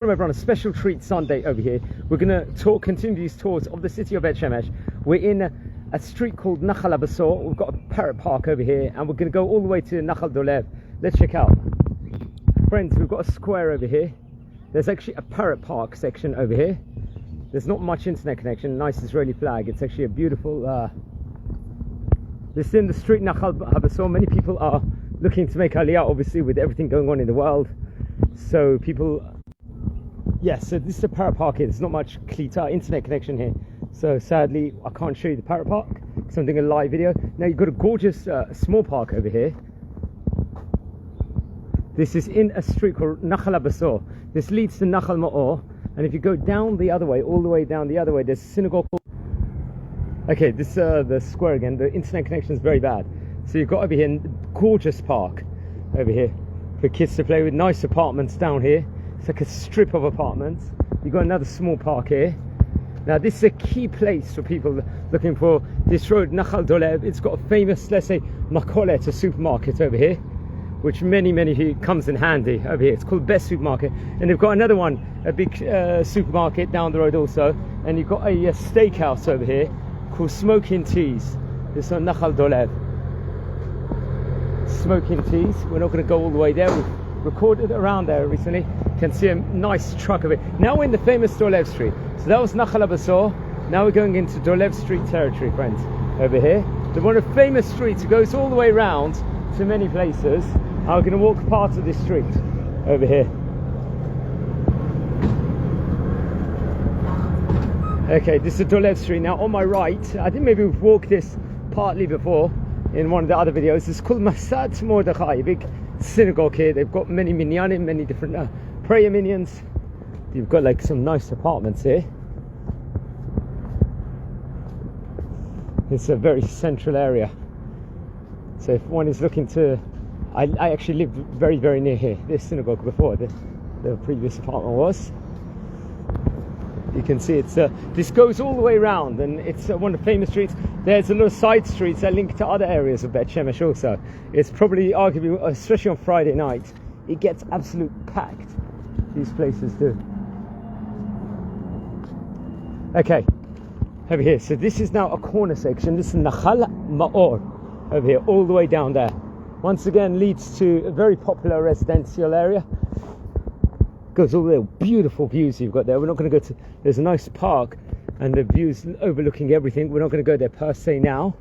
Remember, on a special treat Sunday over here, we're going to continue these tours of the city of Beit Shemesh. We're in a street called Nahal Habesor. We've got a parrot park over here, and we're going to go all the way to Nahal Dolev. Let's check out. Friends, we've got a square over here. There's actually a parrot park section over here. There's not much internet connection. Nice Israeli flag. It's actually a beautiful... This is in the street Nahal Habesor. Many people are looking to make Aliyah, obviously, with everything going on in the world. So people... Yes, so this is a parrot park here. There's not much internet connection here. So sadly, I can't show you the parrot park because I'm doing a live video. Now you've got a gorgeous small park over here. This is in a street called Nahal Habesor. This leads to Nahal Ma'or. And if you go down the other way, all the way down the other way, there's a synagogue called... Okay, this is the square again. The internet connection is very bad. So you've got over here a gorgeous park over here for kids to play with. Nice apartments down here. It's like a strip of apartments. You've got another small park here. Now this is a key place for people looking for this road, Nahal Dolev. It's got a famous, let's say, makolet, a supermarket over here, which many comes in handy over here. It's called Best Supermarket. And they've got another one, a big supermarket down the road also. And you've got a steakhouse over here called Smoking Teas. This is on Nahal Dolev. Smoking Teas. We're not going to go all the way there. We've recorded around there recently. You can see a nice truck of it. Now we're in the famous Dolev Street. So that was Nahal Habesor. Now we're going into Dolev Street territory, friends, over here. The one of the famous streets. It goes all the way around to many places. I'm going to walk part of this street over here. Okay, this is Dolev Street. Now on my right, I think maybe we've walked this partly before in one of the other videos. It's called Masad Mordechai, a big synagogue here. They've got many minyanim, many different prayer minions. You've got like some nice apartments here. It's a very central area. So if one is looking to... I actually lived very near here, this synagogue before the previous apartment was. You can see it's this goes all the way around, and it's one of the famous streets. There's a lot of side streets that link to other areas of Beit Shemesh also. It's probably arguably, especially on Friday night, it gets absolute packed. These places do. Okay, over here. So this is now a corner section. This is Nahal Ma'or over here, all the way down there. Once again, leads to a very popular residential area. Goes all the beautiful views you've got there. We're not going to go to... There's a nice park and the views overlooking everything. We're not going to go there per se now,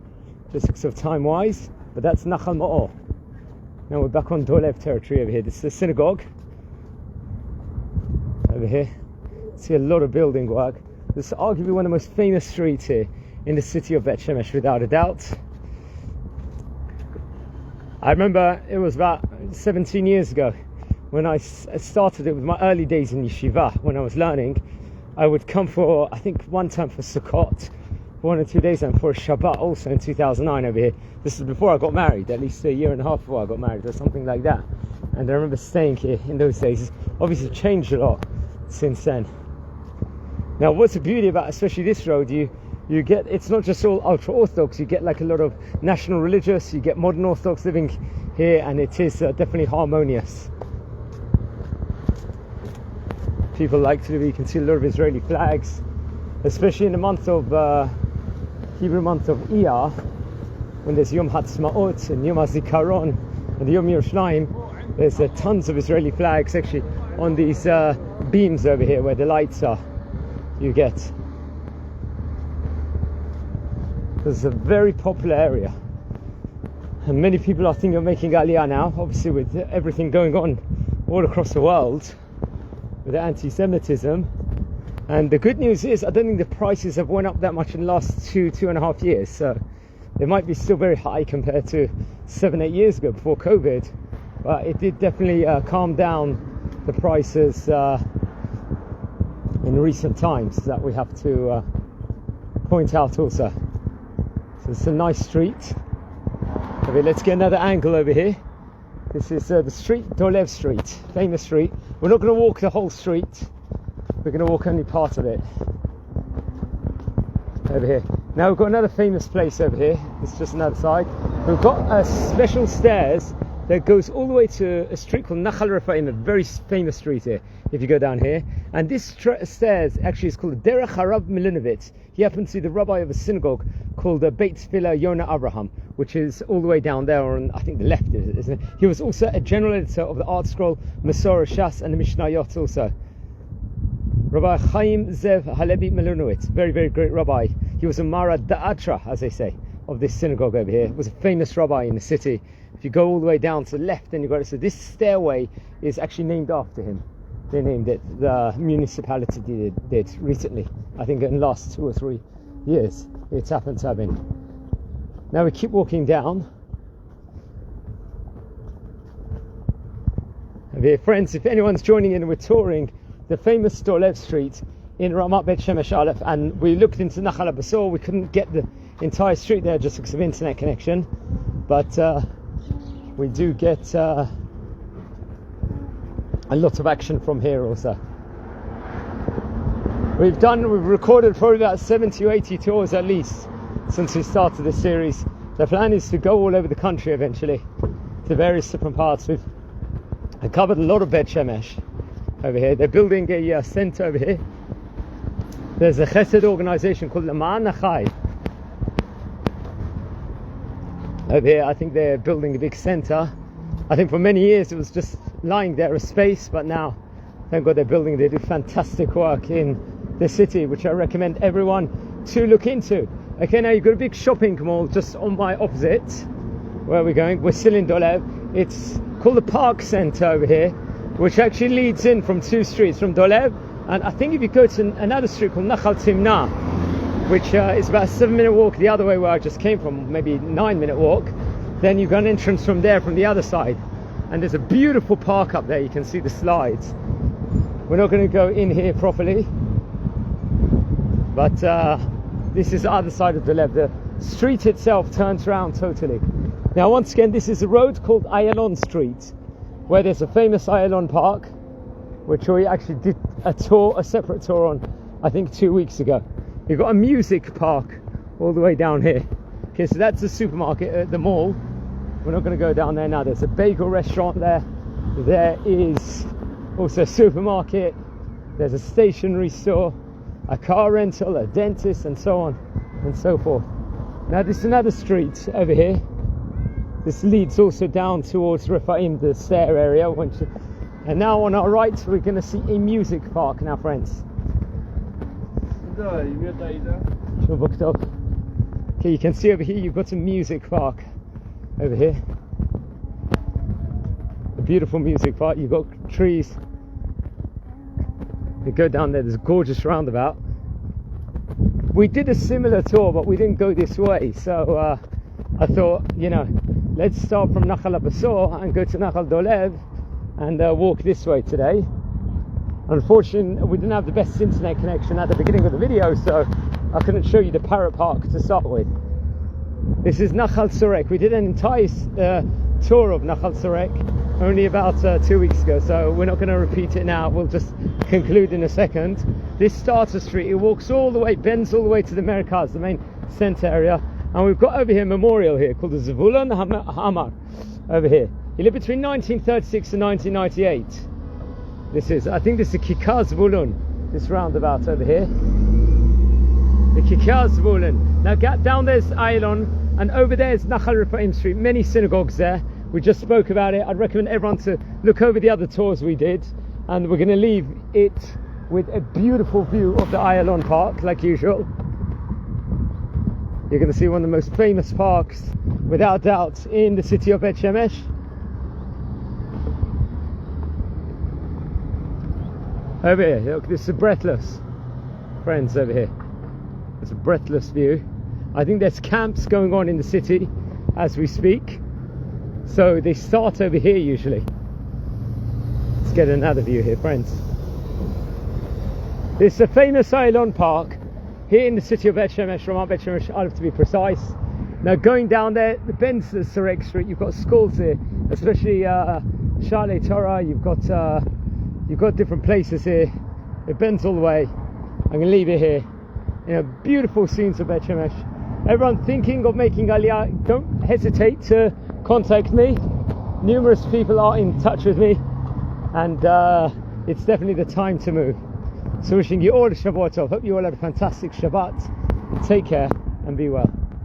just because of time-wise. But that's Nahal Ma'or. Now we're back on Dolev territory over here. This is the synagogue. Over here. See a lot of building work. This is arguably one of the most famous streets here in the city of Beit Shemesh, without a doubt. I remember it was about 17 years ago when I started it with my early days in yeshiva. When I was learning, I would come for, I think, one time for Sukkot, 1 or 2 days, and for a Shabbat also in 2009 over here. This is before I got married, at least a year and a half before I got married or something like that. And I remember staying here in those days. It's obviously changed a lot since then. Now what's the beauty about especially this road, you get, it's not just all ultra-Orthodox, you get like a lot of national religious, you get modern Orthodox living here, and it is definitely harmonious. People like to live, you can see a lot of Israeli flags, especially in the month of, Hebrew month of Iyar, when there's Yom Ha'atzmaut and Yom HaZikaron and Yom Yerushalayim. There's tons of Israeli flags actually on these beams over here where the lights are. You get... This is a very popular area, and many people are thinking of making Aliyah now, obviously with everything going on all across the world with the anti-Semitism. And the good news is I don't think the prices have went up that much in the last 2.5 years, so they might be still very high compared to 7-8 years ago before COVID, but it did definitely calm down the prices in recent times, that we have to point out also. So it's a nice street. Okay, let's get another angle over here. This is the street, Dolev Street, famous street. We're not going to walk the whole street. We're going to walk only part of it. Over here. Now we've got another famous place over here. It's just another side. We've got special stairs that goes all the way to a street called Nahal Habesor, a very famous street here, if you go down here. And this stairs actually is called Derech Harav Milinovitz. He happens to be the rabbi of a synagogue called Beit Shemesh Yonah Abraham, which is all the way down there on, I think, the left, isn't it? He was also a general editor of the Art Scroll, Masorah Shas, and the Mishnayot also. Rabbi Chaim Zev Halevi Milonowitz, very, very great rabbi. He was a Mara Da'atra, as they say, of this synagogue over here. He was a famous rabbi in the city. If you go all the way down to the left, then you've got it. So this stairway is actually named after him. They named it. The municipality did recently. I think in the last 2 or 3 years it's happened to have been. Now we keep walking down. And here, friends, if anyone's joining in, we're touring the famous Dolev street in Ramat Beit Shemesh Aleph, and we looked into Nahal Habesor. We couldn't get the entire street there just because of internet connection, but we do get a lot of action from here also. We've recorded probably about 70 or 80 tours at least since we started this series. The plan is to go all over the country eventually to various different parts. We've covered a lot of Beit Shemesh over here. They're building a centre over here. There's a chesed organisation called Lama'an Achai over here. I think they're building a big centre. I think for many years it was just lying there as space, but now, thank God, they're building. They do fantastic work in the city, which I recommend everyone to look into. Okay, now you've got a big shopping mall just on my opposite. Where are we going? We're still in Dolev. It's called the Park Centre over here, which actually leads in from 2 streets, from Dolev, and I think if you go to another street called Nahal Timna, which is about a 7-minute walk the other way where I just came from, maybe 9-minute walk, then you've got an entrance from there, from the other side, and there's a beautiful park up there. You can see the slides. We're not going to go in here properly, but this is the other side of Dolev. The street itself turns around totally. Now once again, this is a road called Ayalon Street, where there's a famous Ayalon Park, which we actually did a separate tour on, I think 2 weeks ago. You've got a music park all the way down here. Okay, so that's the supermarket at the mall. We're not going to go down there now. There's a bagel restaurant there. There is also a supermarket. There's a stationery store, a car rental, a dentist, and so on and so forth. Now this is another street over here. This leads also down towards Rephaim, the stair area. And now on our right, we're going to see a music park now, friends. Okay, you can see over here, you've got a music park over here. A beautiful music park. You've got trees. You go down there, there's a gorgeous roundabout. We did a similar tour, but we didn't go this way. So I thought, let's start from Nahal Habesor and go to Nahal Dolev and walk this way today. Unfortunately, we didn't have the best internet connection at the beginning of the video, so I couldn't show you the Parrot Park to start with. This is Nahal Sorek. We did an entire tour of Nahal Sorek only about 2 weeks ago, so we're not going to repeat it now. We'll just conclude in a second. This starter street, it walks all the way, bends all the way to the Merkaz, the main centre area, and we've got over here a memorial here called the Zvulun Hamar over here. He lived between 1936 and 1998. I think this is Kikar Zvulun, this roundabout over here. The Kikar Zvulun. Now down there's Ayalon, and over there is Nahal Habesor Street. Many synagogues there. We just spoke about it. I'd recommend everyone to look over the other tours we did, and we're going to leave it with a beautiful view of the Ayalon Park, like usual. You're going to see one of the most famous parks, without doubt, in the city of Beit Shemesh. Over here, look, this is breathless, friends, over here. It's a breathless view. I think there's camps going on in the city as we speak. So they start over here usually. Let's get another view here, friends. This is a famous Ayalon Park here in the city of Beit Shemesh, Ramat Beit Shemesh Aleph to be precise. Now going down there, the bends to Sorek Street, you've got schools here, especially Shalei Torah. You've got different places here. It bends all the way. I'm going to leave it here. Beautiful scenes of Beit Shemesh. Everyone thinking of making Aliyah, don't hesitate to contact me. numerous people are in touch with me, and it's definitely the time to move. So wishing you all a Shavua Tov. Hope you all had a fantastic Shabbat. Take care and be well.